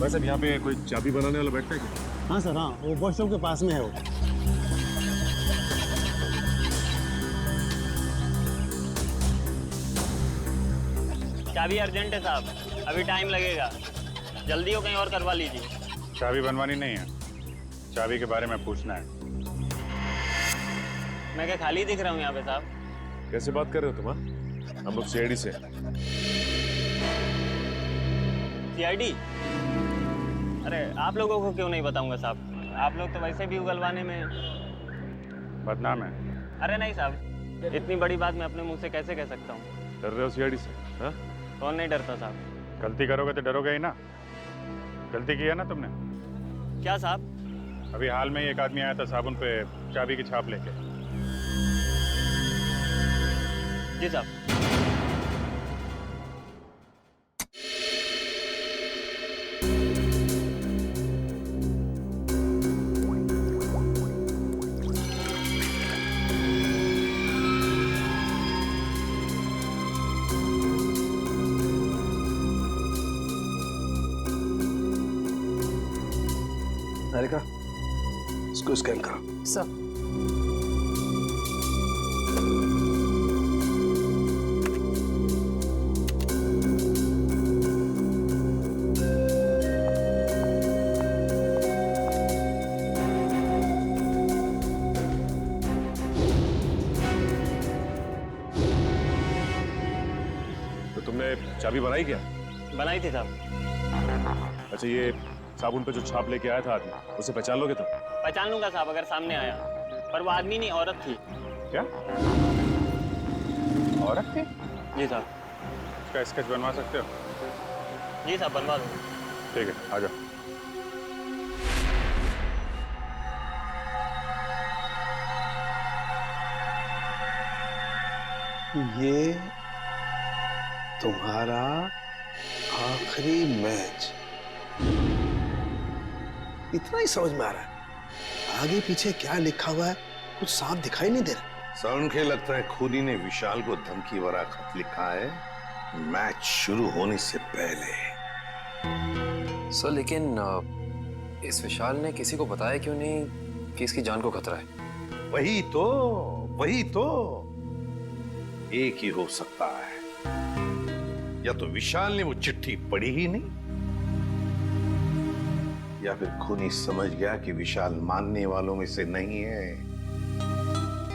वैसे यहाँ पे कोई चाबी बनाने वाला बैठता है क्या? हाँ सर, हाँ, वो वॉशरूम के पास में है वो। चाबी अर्जेंट है साहब, अभी टाइम लगेगा, जल्दी हो कहीं और करवा लीजिए। चाबी बनवानी नहीं है, चाबी के बारे में पूछना है। मैं क्या खाली दिख रहा हूँ यहाँ पे साहब? कैसे बात कर रहे हो तुम? हाँ? हम लोग सीआईडी से। सीआईडी? अरे आप लोगों को क्यों नहीं बताऊंगा साहब, आप लोग तो वैसे भी उगलवाने में। बदनाम है। अरे नहीं साहब, इतनी बड़ी बात मैं अपने मुंह से कैसे कह सकता हूँ? डर रहे हो सीआईडी से? हाँ? कौन नहीं डरता साहब? गलती करोगे तो डरोगे ही ना। गलती की है ना तुमने? क्या साहब? अभी हाल में ही एक आदमी आया था साबुन पे चाबी की छाप लेके। जी साहब। निहारिका, इसको स्कैन करो। सर। तो तुमने चाबी बनाई क्या? बनाई थी साहब। अच्छा, ये साबुन पे जो छाप लेके आया था आदमी, उसे पहचान लोगे तुम? पहचान लूंगा साहब अगर सामने आया, पर वो आदमी नहीं औरत थी। क्या? औरत थी? जी साहब। इसका स्केच बनवा सकते हो? जी साहब, बनवा दूंगा। ठीक है, आ जाओ। ये तुम्हारा आखिरी मैच, इतना ही समझ में आ रहा है। आगे पीछे क्या लिखा हुआ है कुछ साफ दिखाई नहीं दे रहा। सर, के लगता है खूनी ने विशाल को धमकी भरा खत लिखा है मैच शुरू होने से पहले। सर लेकिन इस विशाल ने किसी को बताया क्यों नहीं कि इसकी जान को खतरा है? वही तो एक ही हो सकता है, या तो विशाल ने वो चिट्ठी पढ़ी ही नहीं, या फिर खूनी समझ गया कि विशाल मानने वालों में से नहीं है,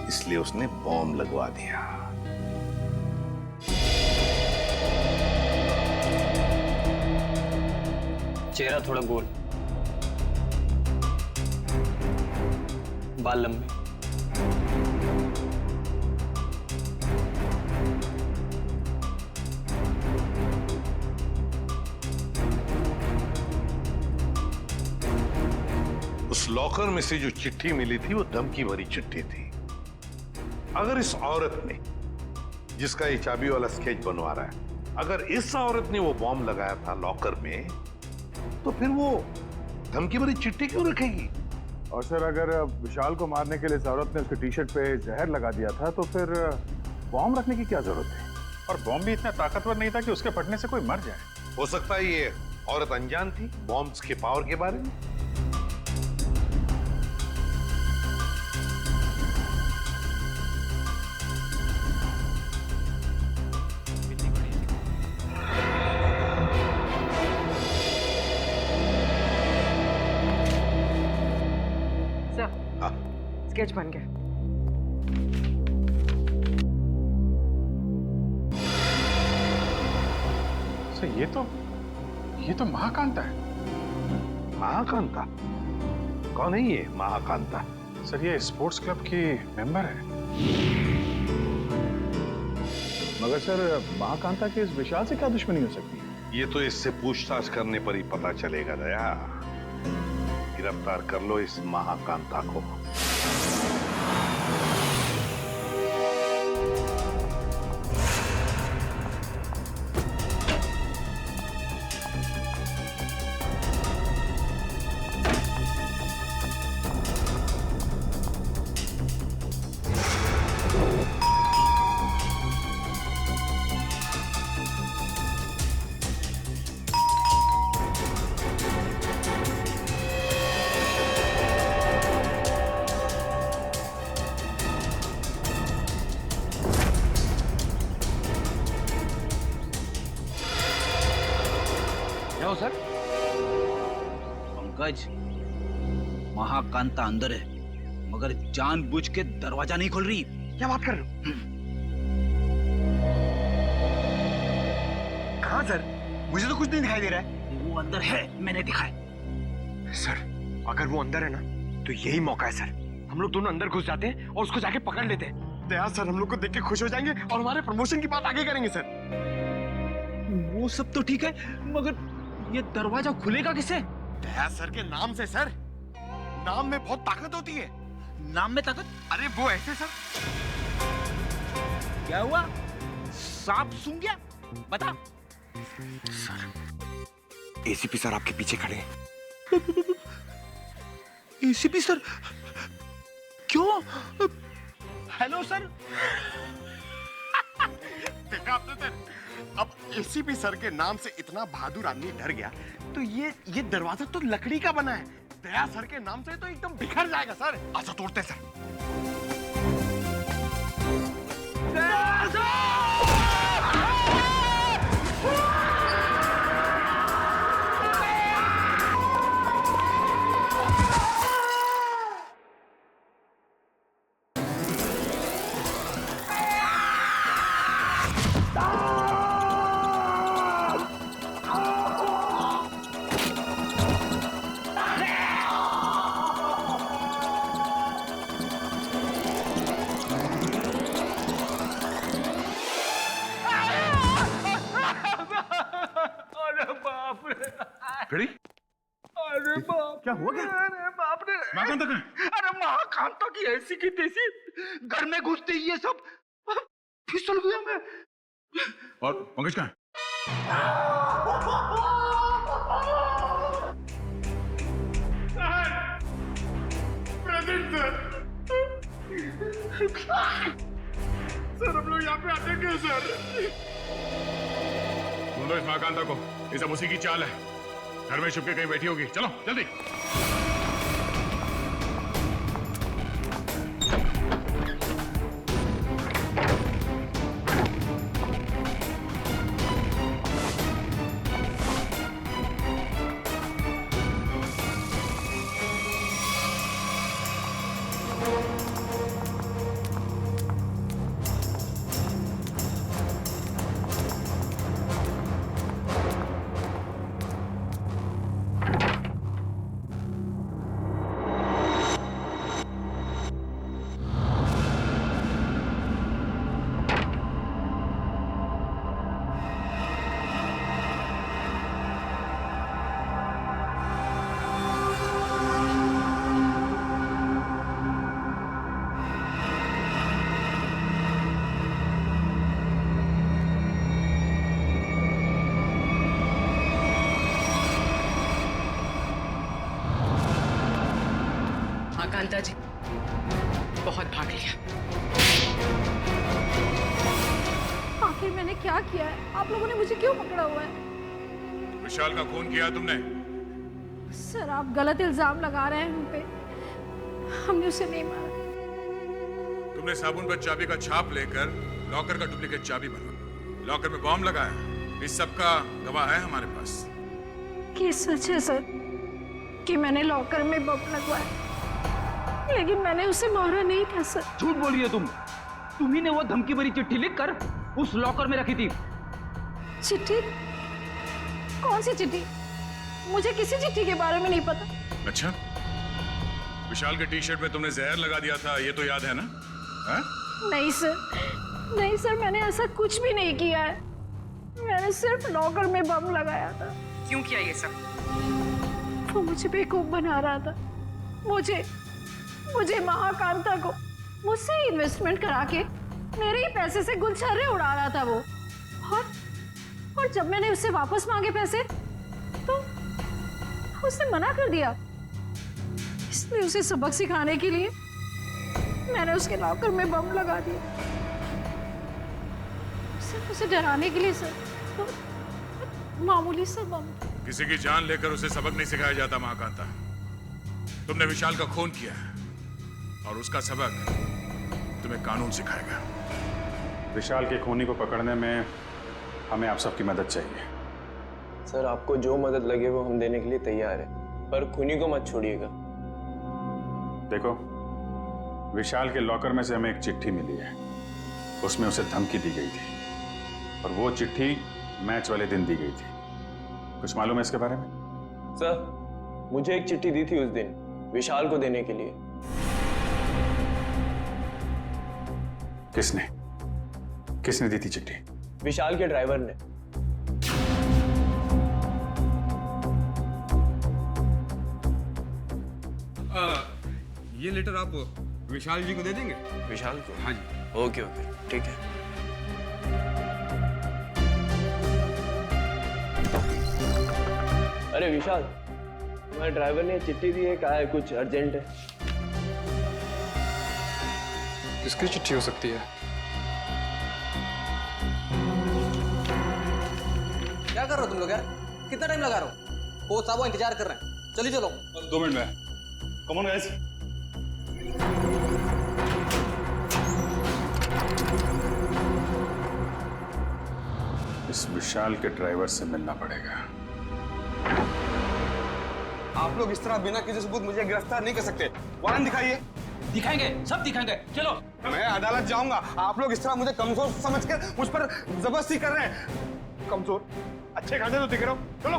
इसलिए उसने बॉम्ब लगवा दिया। चेहरा थोड़ा गोल, बाल लंबे, उस लॉकर में से जो चिट्ठी मिली थी वो धमकी भरी चिट्ठी थी। अगर इस औरत ने, जिसका ये चाबी वाला स्केच बनवा रहा है, अगर इस औरत ने वो बॉम्ब लगाया था लॉकर में, तो फिर वो धमकी भरी चिट्ठी क्यों रखेगी? और सर, अगर विशाल को मारने के लिए इस औरत ने उसके टी शर्ट पे जहर लगा दिया था, तो फिर बॉम्ब रखने की क्या जरूरत है? और बॉम्ब भी इतना ताकतवर नहीं था कि उसके फटने से कोई मर जाए। हो सकता है ये औरत अनजान थी बॉम्ब्स के पावर के बारे में। स्केच बन गया। सर, ये तो महाकांता है। महाकांता? कौन है ये महाकांता? सर, ये स्पोर्ट्स क्लब की मेंबर है। मगर सर, महाकांता के इस विशाल से क्या दुश्मनी हो सकती है? ये तो इससे पूछताछ करने पर ही पता चलेगा दया। गिरफ्तार कर लो इस महाकांता को। हो सर? पंकज, महाकांता अंदर है मगर जानबूझ के दरवाजा नहीं खोल रही। क्या बात कर रहे हो? कहाँ सर? मुझे तो कुछ नहीं दिखाई दे रहा है। वो अंदर है, मैंने देखा है। सर अगर वो अंदर है ना तो यही मौका है सर। हम लोग दोनों अंदर घुस जाते हैं और उसको जाके पकड़ लेते हैं। दयाल सर हम लोग को देख के खुश हो जाएंगे और हमारे प्रमोशन की बात आगे करेंगे सर। वो सब तो ठीक है मगर ये दरवाजा खुलेगा किससे? दयाल सर के नाम से सर। नाम में बहुत ताकत होती है। नाम में ताकत? अरे वो ऐसे सर। क्या हुआ? सांप सूंघ गया? बता। सर एसीपी सर आपके पीछे खड़े हैं। ACP sir? क्यों? Hello sir. देखा आपने सर, अब एसीपी सर के नाम से इतना बहादुर आदमी डर गया तो ये दरवाजा तो लकड़ी का बना है। दया सर के नाम से तो एकदम बिखर जाएगा सर। आजा तोड़ते सर। फिर अरे बाप, क्या हुआ? क्या अरे बाप रे। महाकांता कहाँ है? अरे महाकांता की ऐसी की तैसी घर में घुसते ही ये सब फिसल गया मैं। और पंकज कहाँ है? प्रेजेंट सर हम लोग यहाँ पे आते क्यों सर? ढूंढो इस महाकांता को, ये सब उसी की चाल है। घर में छुप के कहीं बैठी होगी। चलो जल्दी। कांता जी बहुत भाग लिया। आखिर मैंने क्या किया है? आप लोगों ने मुझे क्यों पकड़ा हुआ है? विशाल का खून किया तुमने? सर आप गलत इल्जाम लगा रहे हैं हम पे। हमने उसे नहीं मारा। तुमने साबुन पर चाबी का छाप लेकर लॉकर का डुप्लीकेट चाबी बनवा, लॉकर में बॉम्ब लगाया। इस सब का गवाह है हमारे पास। ये सच है सर कि मैंने लॉकर में बम लगवाया, लेकिन मैंने उसे मारा नहीं था सर। झूठ बोल रही हो तुम। तुम्ही ने वो धमकी भरी चिट्ठी लिखकर उस लॉकर में रखी थी। चिट्ठी? कौन सी चिट्ठी? मुझे किसी चिट्ठी के बारे में नहीं पता। अच्छा, विशाल के टी शर्ट में तुमने जहर लगा दिया था, ये तो याद है ना? हा? नहीं सर, नहीं सर, मैंने ऐसा कुछ भी नहीं किया है। मैंने सिर्फ लॉकर में बम लगाया था। क्यों किया ये सब? वो मुझे बेवकूफ बना रहा था। मुझे महाकांता को मुझसे इन्वेस्टमेंट करा के मेरे ही पैसे से गुलछर्रे उड़ा रहा था वो। और जब मैंने उससे वापस मांगे पैसे तो उसने मना कर दिया। इसलिए उसे सबक सिखाने के लिए मैंने उसके लॉकर में बम लगा दिया। सिर्फ उसे डराने के लिए सर, तो मामूली सा बम। किसी की जान लेकर उसे सबक नहीं सिखाया जाता महाकांता। तुमने विशाल का खून किया और उसका सबक तुम्हें कानून सिखाएगा। विशाल के खूनी को पकड़ने में हमें आप सबकी मदद चाहिए। सर आपको जो मदद लगे वो हम देने के लिए तैयार है, पर खूनी को मत छोड़िएगा। देखो, विशाल के लॉकर में से हमें एक चिट्ठी मिली है, उसमें उसे धमकी दी गई थी और वो चिट्ठी मैच वाले दिन दी गई थी। कुछ मालूम है इसके बारे में? सर मुझे एक चिट्ठी दी थी उस दिन विशाल को देने के लिए। किसने दी थी चिट्ठी? विशाल के ड्राइवर ने। ये लेटर आप विशाल जी को दे देंगे? विशाल को? हाँ जी। ओके ओके ठीक है। अरे विशाल, तुम्हारे ड्राइवर ने चिट्ठी दी है, कहा है कुछ अर्जेंट है। किसकी चिट्ठी हो सकती है? क्या कर रहे हो तुम लोग यार? कितना टाइम लगा रहे हो? कोच साहब इंतजार कर रहे हैं, चलिए चलो। 2 मिनट में। Come on guys. इस विशाल के ड्राइवर से मिलना पड़ेगा। आप लोग इस तरह बिना किसी सबूत मुझे गिरफ्तार नहीं कर सकते। वारंट दिखाइए। दिखाएंगे, सब दिखाएंगे, चलो। मैं अदालत जाऊंगा। आप लोग इस तरह मुझे कमजोर समझकर मुझ पर जबरदस्ती कर रहे हैं। कमजोर? अच्छे खासे तो दिख रहे हो। चलो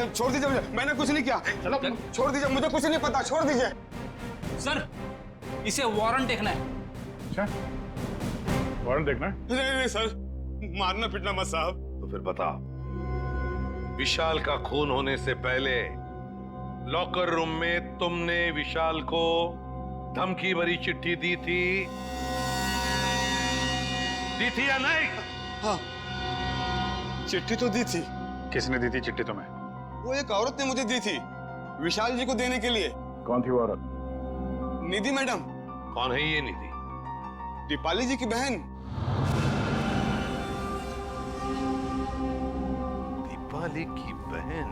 छोड़ दीजिए मुझे, मैंने कुछ नहीं किया। चलो छोड़ दीजिए, मुझे कुछ नहीं पता, छोड़ दीजिए। सर इसे वारंट देखना है। अच्छा, वारंट देखना है? नहीं सर, मारना पीटना मत साहब। तो फिर बताओ, विशाल का खून होने से पहले लॉकर रूम में तुमने विशाल को धमकी भरी चिट्ठी दी थी या नहीं? हाँ, चिट्ठी तो दी थी। किसने दी थी चिट्ठी तुम्हें? वो एक औरत ने मुझे दी थी विशाल जी को देने के लिए। कौन थी वो औरत? निधि मैडम। कौन है ये निधि? दीपाली जी की बहन। दीपाली की बहन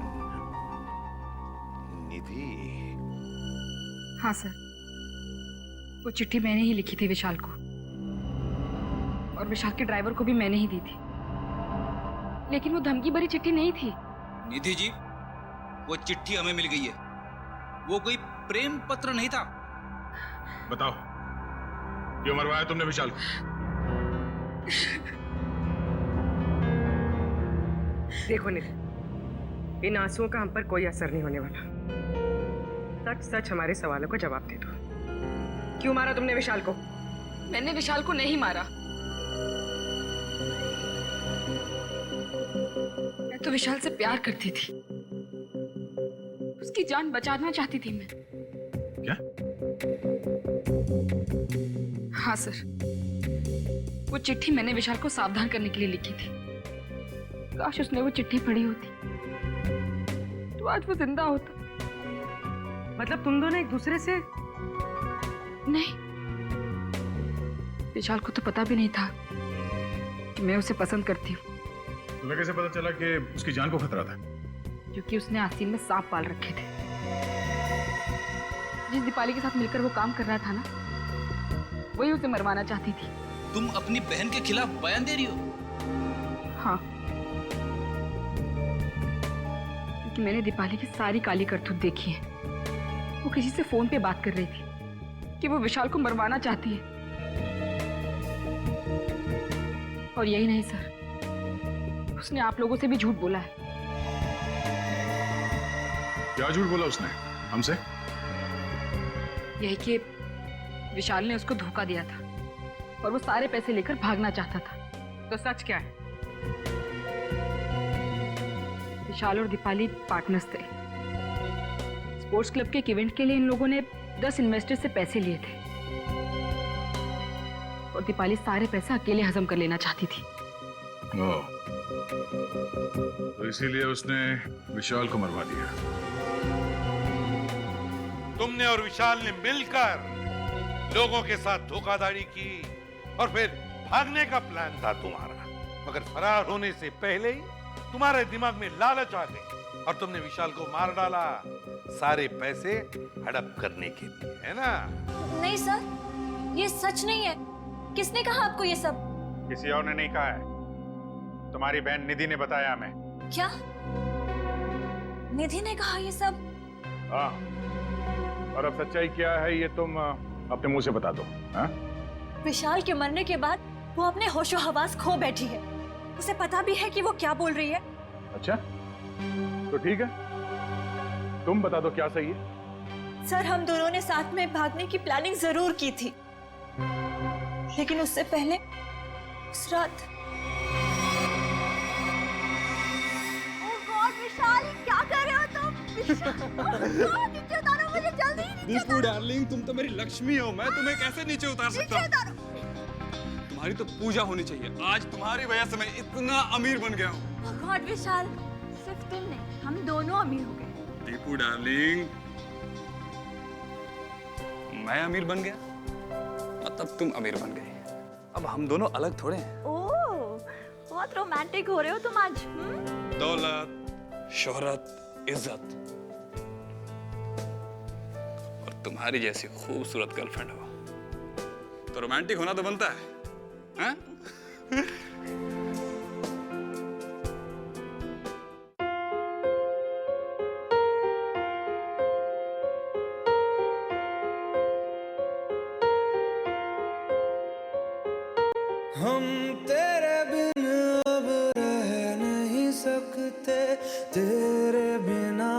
निधि? हाँ सर, वो चिट्ठी मैंने ही लिखी थी विशाल को, और विशाल के ड्राइवर को भी मैंने ही दी थी, लेकिन वो धमकी भरी चिट्ठी नहीं थी। निधि जी, वो चिट्ठी हमें मिल गई है, वो कोई प्रेम पत्र नहीं था। बताओ, क्यों मरवाया तुमने विशाल को? देखो निधि, इन आंसुओं का हम पर कोई असर नहीं होने वाला। सच सच हमारे सवालों का जवाब दे दो। क्यों मारा तुमने विशाल को? मैंने विशाल को नहीं मारा। मैं तो विशाल से प्यार करती थी, उसकी जान बचाना चाहती थी मैं। क्या? हाँ सर, वो चिट्ठी मैंने विशाल को सावधान करने के लिए लिखी थी। काश उसने वो चिट्ठी पढ़ी होती तो आज वो जिंदा होता। मतलब तुम दोनों एक दूसरे से? नहीं, विशाल को तो पता भी नहीं था कि मैं उसे पसंद करती हूँ। तुम्हें कैसे पता चला कि उसकी जान को खतरा था? क्योंकि उसने आस्तीन में सांप पाल रखे थे। जिस दीपाली के साथ मिलकर वो काम कर रहा था ना, वही उसे मरवाना चाहती थी। तुम अपनी बहन के खिलाफ बयान दे रही हो? हाँ, क्योंकि मैंने दीपाली की सारी काली करतूत देखी है। वो किसी से फोन पे बात कर रही थी कि वो विशाल को मरवाना चाहती है। और यही नहीं सर, उसने आप लोगों से भी झूठ बोला है। क्या झूठ बोला उसने हमसे? यही कि विशाल ने उसको धोखा दिया था और वो सारे पैसे लेकर भागना चाहता था। तो सच क्या है? विशाल और दीपाली पार्टनर्स थे। स्पोर्ट्स क्लब के एक इवेंट के लिए इन लोगों ने 10 इन्वेस्टर से पैसे लिए थे और दीपाली सारे पैसे अकेले हजम कर लेना चाहती थी। तो इसीलिए उसने विशाल को मरवा दिया। तुमने और विशाल ने मिलकर लोगों के साथ धोखाधड़ी की और फिर भागने का प्लान था तुम्हारा, मगर फरार होने से पहले ही तुम्हारे दिमाग में लालच आ गई और तुमने विशाल को मार डाला, सारे पैसे हड़प करने के लिए, है ना? नहीं सर, ये सच नहीं है। किसने कहा आपको ये सब? किसी और ने नहीं कहा है, तुम्हारी बहन निधि ने बताया हमें। क्या? निधि ने कहा ये सब। हाँ, और अब सच्चाई क्या है ये तुम अपने मुंह से बता दो। हाँ? विशाल के मरने के बाद वो अपने होशो हवास खो बैठी है। उसे पता भी है कि वो क्या बोल रही है। अच्छा, तो ठीक है, तुम बता दो क्या सही है। सर, हम दोनों ने साथ में भागने की प्लानिंग जरूर की थी, लेकिन उससे पहले उस रात। विशाल, क्या कर रहे हो तुम? नीचे उतारो मुझे जल्दी। दीपू डार्लिंग, तुम तो मेरी लक्ष्मी हो, मैं तुम्हें कैसे नीचे उतार सकता हूँ? तुम्हारी तो पूजा होनी चाहिए। आज तुम्हारी वजह से मैं इतना अमीर बन गया हूँ। गॉड विशाल, सिर्फ तुम नहीं, हम दोनों अमीर हो गए। दीपू डार्लिंग, मैं अमीर बन गया मतलब तुम अमीर बन गई। अब हम दोनों अलग थोड़े हैं। ओह, बहुत रोमांटिक हो रहे हो तुम आज। दौलत, शोहरत, इज्जत और तुम्हारी जैसी खूबसूरत गर्लफ्रेंड हो तो रोमांटिक होना तो बनता है, हैं? हम तेरे बिन अब रह नहीं सकते, तेरे बिना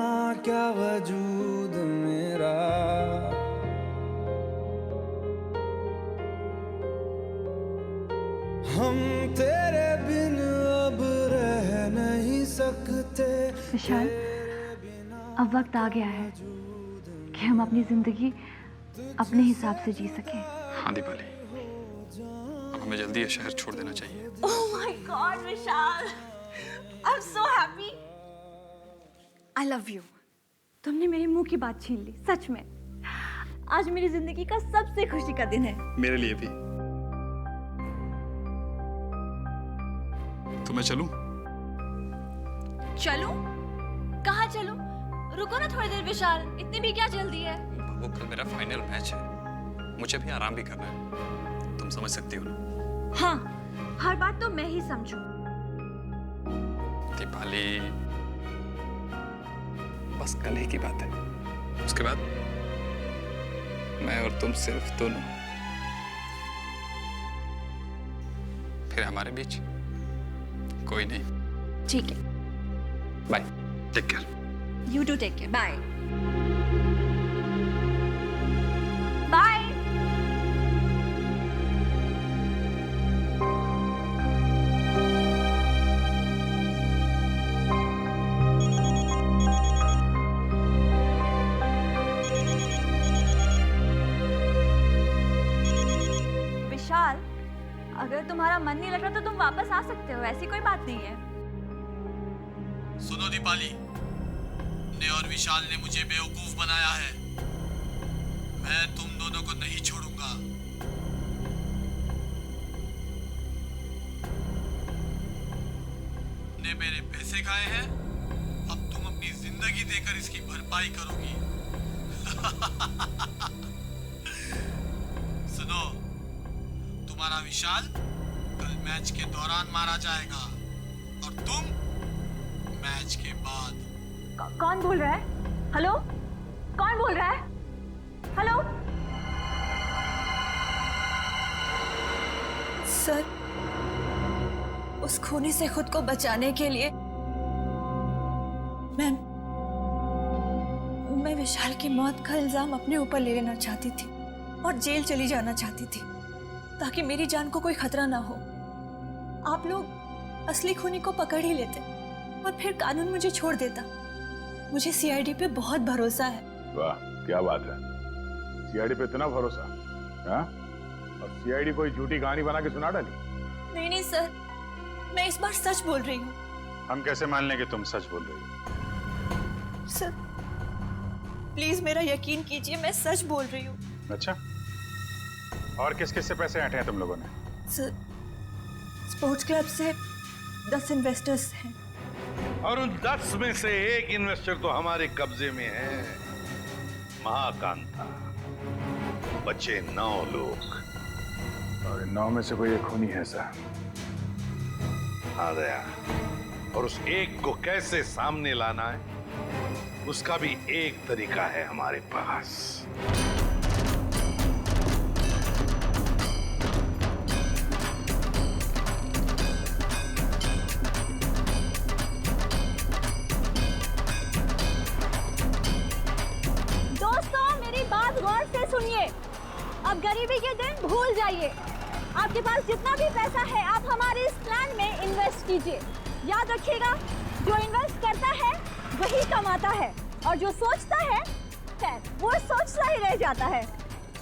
क्या वजूद मेरा। हम तेरे बिन अब रह नहीं सकते। विशाल, अब वक्त आ गया है कि हम अपनी जिंदगी अपने हिसाब से जी सकें। हाँ दीपाली, अब हमें जल्दी ये शहर छोड़ देना चाहिए। Oh my God, Vishal, I'm so happy. I love you. तुमने मेरे मुंह की बात छीन ली, सच में। आज मेरी जिंदगी का सबसे खुशी का दिन है। मेरे लिए भी। तो मैं चलूं? चलूं? कहाँ चलूं? रुको ना थोड़ी देर विशाल, इतनी भी क्या जल्दी है? बाबू, कल मेरा फाइनल मैच है, मुझे भी आराम भी करना है, तुम समझ सकती हो ना? हाँ, हर बात तो मैं ही समझूं। दीपाली, बस कल ही की बात है, उसके बाद मैं और तुम सिर्फ दोनों, फिर हमारे बीच कोई नहीं। ठीक है, bye, take care. You do take care. Bye. Bye. Vishal, अगर तुम्हारा मन नहीं लग रहा तो तुम वापस आ सकते हो, ऐसी कोई बात नहीं है। सुनो दीपाली, ने और विशाल ने मुझे बेवकूफ बनाया है। मैं तुम दोनों को नहीं छोड़ूंगा। ने मेरे पैसे खाए हैं, अब तुम अपनी जिंदगी देकर इसकी भरपाई करोगी। सुनो, तुम्हारा विशाल कल मैच के दौरान मारा जाएगा और तुम मैच के बाद। कौन बोल रहा है? हेलो, कौन बोल रहा है? हेलो सर, उस खूनी से खुद को बचाने के लिए मैं विशाल की मौत का इल्जाम अपने ऊपर ले लेना चाहती थी और जेल चली जाना चाहती थी, ताकि मेरी जान को कोई खतरा ना हो। आप लोग असली खूनी को पकड़ ही लेते और फिर कानून मुझे छोड़ देता। मुझे सीआईडी पे बहुत भरोसा है। वाह, क्या बात है, सीआईडी पे इतना भरोसा? हाँ? और सीआईडी कोई झूठी कहानी बना के सुना डाली? नहीं नहीं सर, मैं इस बार सच बोल रही हूँ। हम कैसे मान लें कि तुम सच बोल रही हो? सर प्लीज मेरा यकीन कीजिए, मैं सच बोल रही हूँ। अच्छा, और किस किस से पैसे ऐंठे हैं तुम लोगों ने? सर, स्पोर्ट्स क्लब से 10 इन्वेस्टर्स हैं। और उन 10 में से एक इन्वेस्टर तो हमारे कब्जे में है, महाकांता। बचे 9 लोग और 9 में से कोई एक खूनी है सर। आ गया, और उस एक को कैसे सामने लाना है उसका भी एक तरीका है हमारे पास। दोस्तों मेरी बात गौर से सुनिए। अब गरीबी के दिन भूल जाइए। आपके पास जितना भी पैसा है आप हमारे इस प्लान में इन्वेस्ट कीजिए। याद रखिएगा, जो इन्वेस्ट करता है वही कमाता है और जो सोचता है खैर वो सोचता ही रह जाता है।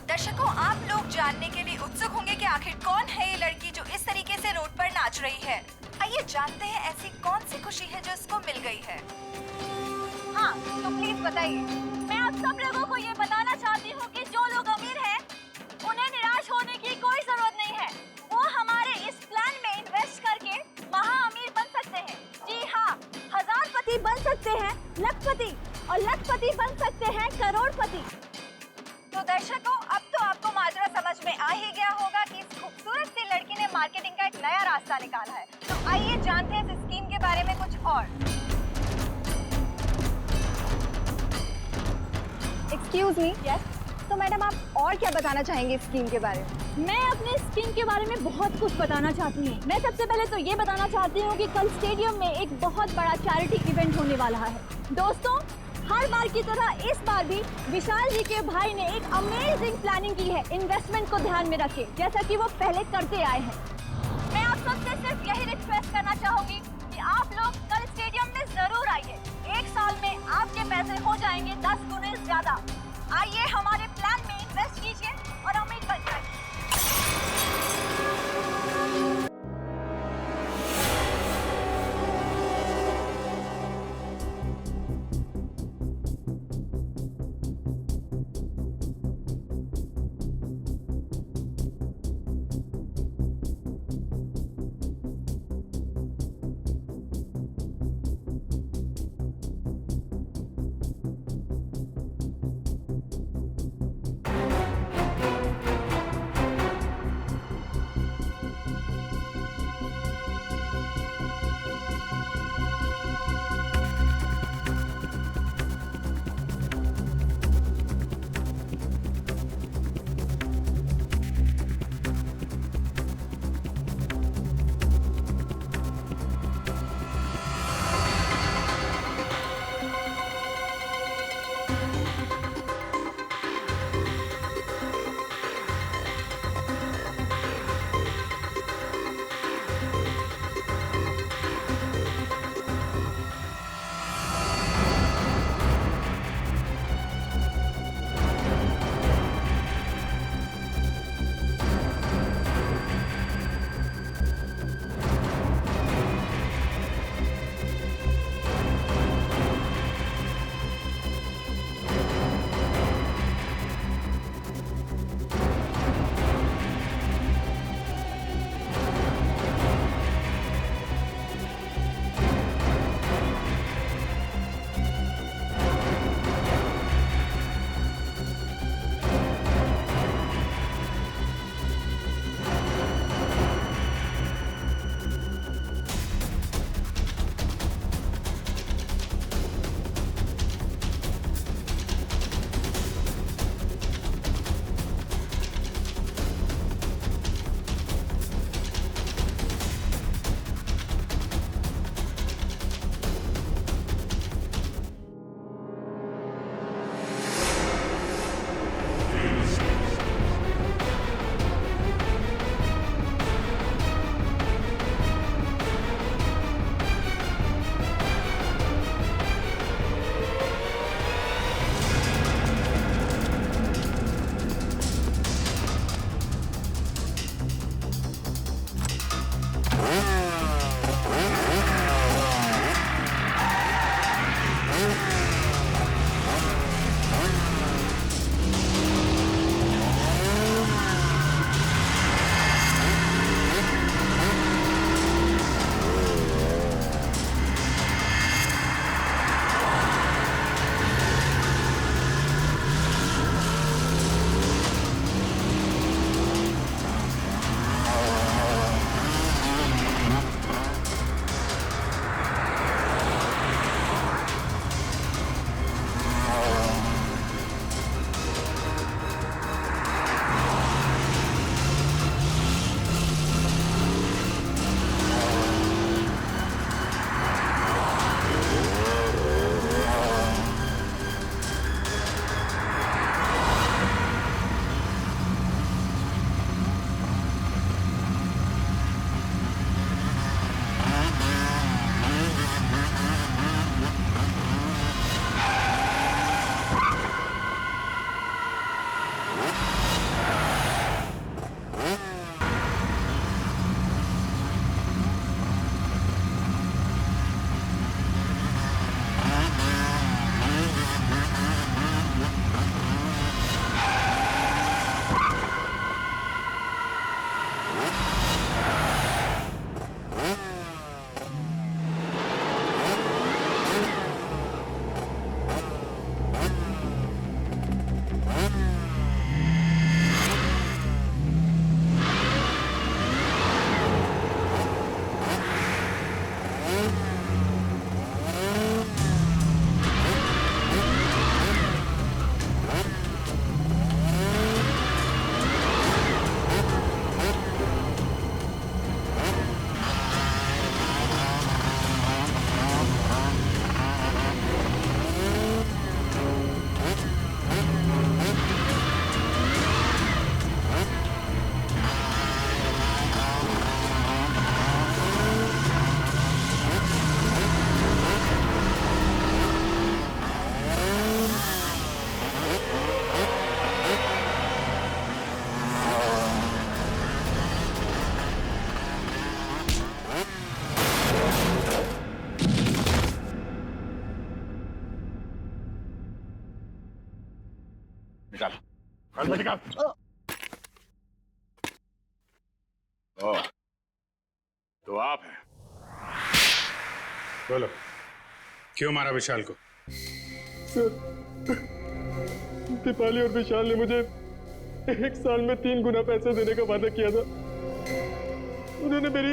दर्शकों, आप लोग जानने के लिए उत्सुक होंगे कि आखिर कौन है ये लड़की जो इस तरीके से रोड पर नाच रही है। आइए जानते हैं ऐसी कौन सी खुशी है जो इसको मिल गई है। हाँ, तो प्लीज बताइए। मैं आप सब लोगों को ये बताना चाहती हूँ कि जो लोग अमीर हैं उन्हें निराश होने की कोई जरूरत नहीं है। वो हमारे इस प्लान में इन्वेस्ट करके महा अमीर बन सकते हैं। जी हाँ, हजारपति बन सकते हैं लखपति, और लखपति बन सकते हैं करोड़पति। तो दर्शकों, अब तो आपको माजरा समझ में आ ही गया होगा कि इस खूबसूरत सी लड़की ने मार्केटिंग का एक नया रास्ता निकाला है। तो आइए जानते हैं इस स्कीम के बारे में कुछ और। Excuse me. यस। तो मैडम आप और क्या बताना चाहेंगे इस स्कीम के बारे में? मैं अपने स्कीम के बारे में बहुत कुछ बताना चाहती हूँ। मैं सबसे पहले तो ये बताना चाहती हूँ कि कल स्टेडियम में एक बहुत बड़ा चैरिटी इवेंट होने वाला है। दोस्तों, हर बार की तरह इस बार भी विशाल जी के भाई ने एक अमेजिंग प्लानिंग की है इन्वेस्टमेंट को ध्यान में रखे, जैसा कि वो पहले करते आए हैं। मैं आप सबसे सिर्फ यही रिक्वेस्ट करना चाहूंगी कि आप लोग कल स्टेडियम में जरूर आइए। एक साल में आपके पैसे हो जाएंगे 10 गुने ज्यादा। आइए हमारे प्लान में इन्वेस्ट कीजिए और अमीर बन जाइए। ओह, तो आप हैं। बोलो, क्यों मारा विशाल को? दीपाली और विशाल ने मुझे 1 साल में 3 गुना पैसे देने का वादा किया था। उन्होंने मेरी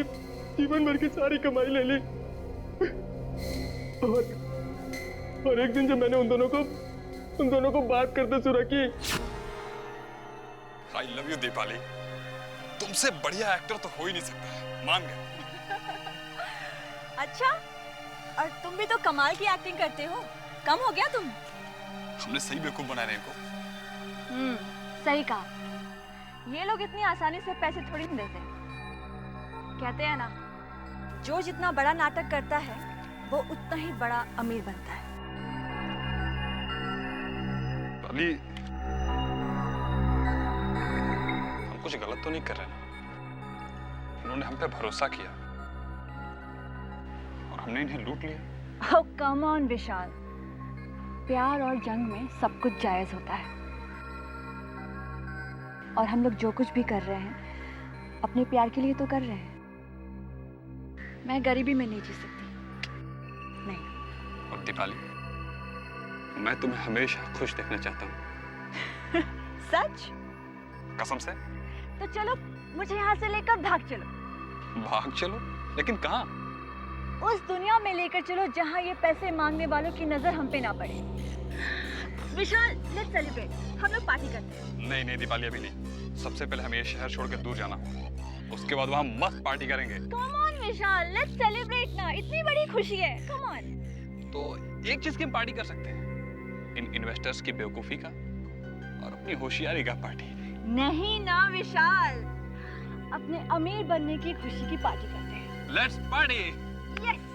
जीवन भर की सारी कमाई ले ली। और एक दिन जब मैंने उन दोनों को बात करते सुना कि आई लव यू दीपाली, तुमसे बढ़िया एक्टर तो हो ही नहीं सकता, मान गए। अच्छा, और तुम भी तो कमाल की एक्टिंग करते हो, कम हो गया तुम? हमने सही बेवकूफ बनाया इनको। सही कहा। ये लोग इतनी आसानी से पैसे थोड़ी नहीं देते। कहते हैं ना, जो जितना बड़ा नाटक करता है वो उतना ही बड़ा अमीर बनता है। अली, हम कुछ गलत तो नहीं कर रहे ना? उन्होंने हम पे भरोसा किया और हमने इन्हें लूट लिया। Oh, come on, विशाल। प्यार और जंग में सब कुछ जायज होता है। और हम लोग जो कुछ भी कर रहे हैं अपने प्यार के लिए तो कर रहे हैं। मैं गरीबी में नहीं जी सकती, नहीं। और दीपाली, मैं तुम्हें हमेशा खुश देखना चाहता हूँ। सच? कसम से। तो चलो, मुझे यहाँ से लेकर भाग चलो। भाग चलो? लेकिन कहाँ? उस दुनिया में लेकर चलो जहाँ ये पैसे मांगने वालों की नजर हम पे ना पड़े। विशाल, लेट्स सेलिब्रेट। हम लोग पार्टी करते हैं। नहीं नहीं दीपाली, अभी नहीं। सबसे पहले हमें ये शहर छोड़ के दूर जाना, उसके बाद वहाँ मस्त पार्टी करेंगे। Come on Vishal, let's celebrate ना। इतनी बड़ी खुशी है, कम ऑन। तो एक चीज की हम पार्टी कर सकते हैं, इन इन्वेस्टर्स की बेवकूफी का और अपनी होशियारी का पार्टी। नहीं ना विशाल, अपने अमीर बनने की खुशी की पार्टी करते हैं। Let's party. यस।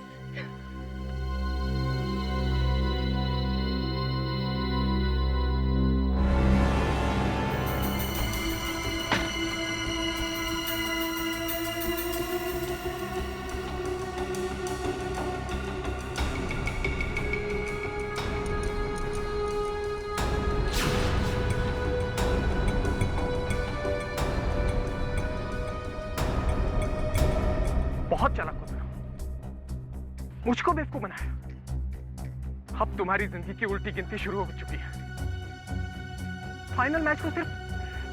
बहुत चालाक हो तुम, मुझको बेवकूफ बनाया। अब तुम्हारी जिंदगी की उल्टी गिनती शुरू हो चुकी है। फाइनल मैच को सिर्फ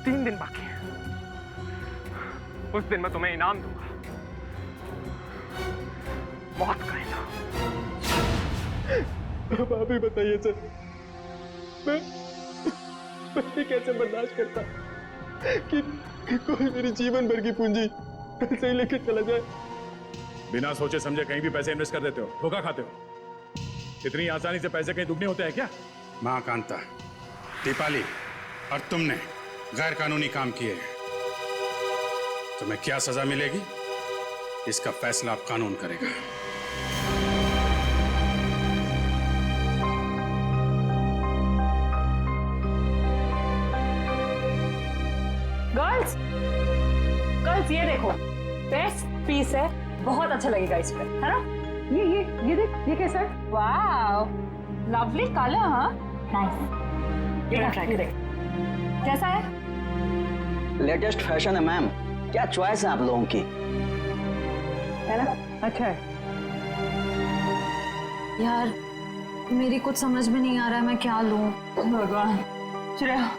3 दिन बाकी है। उस दिन मैं तुम्हें इनाम दूंगा, मौत का इनाम। अब आप ही बताइए सर, मैं कैसे बर्दाश्त करता कि कोई मेरी जीवन भर की पूंजी पैसे ही लेके चला जाए। बिना सोचे समझे कहीं भी पैसे इन्वेस्ट कर देते हो, धोखा खाते हो। इतनी आसानी से पैसे कहीं दुगने होते हैं क्या? मां कांता, दीपाली और तुमने गैर कानूनी काम किए हैं। तुम्हें क्या सजा मिलेगी, इसका फैसला अब कानून करेगा। गर्ल्स, गर्ल्स ये देखो, बेस्ट पीस है, बहुत अच्छा लगेगा इस पे, है ना? ये देख, ये कैसा है? वाओ, लवली कलर, हाँ, नाइस। ये ट्राई कर, कैसा है? लेटेस्ट फैशन है मैम, क्या चॉइस है आप लोगों की, है ना? अच्छा है यार, मेरी कुछ समझ में नहीं आ रहा है, मैं क्या लूं। भगवान, श्रेया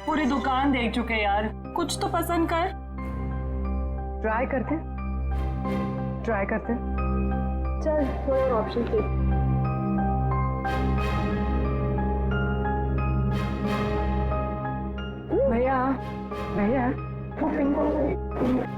पूरी दुकान देख चुके यार, कुछ तो पसंद कर। ट्राई करते चल, कोई और ऑप्शन देख। भैया वो पिंक वाला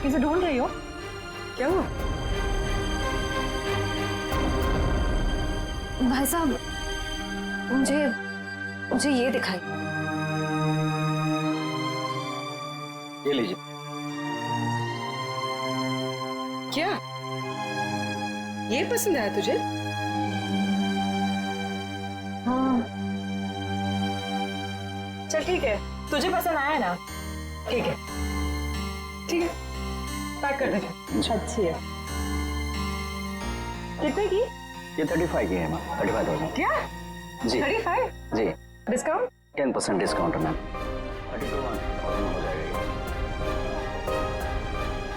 किसे ढूंढ रही हो? क्या हुआ? भाई साहब, मुझे ये दिखाई। ये लीजिए। क्या ये पसंद आया तुझे? हाँ। चल ठीक है, तुझे पसंद आया ना? ठीक है, ठीक है, पैक कर दे। अच्छी है। कितने की? ये 35 की है मैम, 35,000। क्या? जी 35? जी। डिस्काउंट? 10% डिस्काउंट है मैम। 32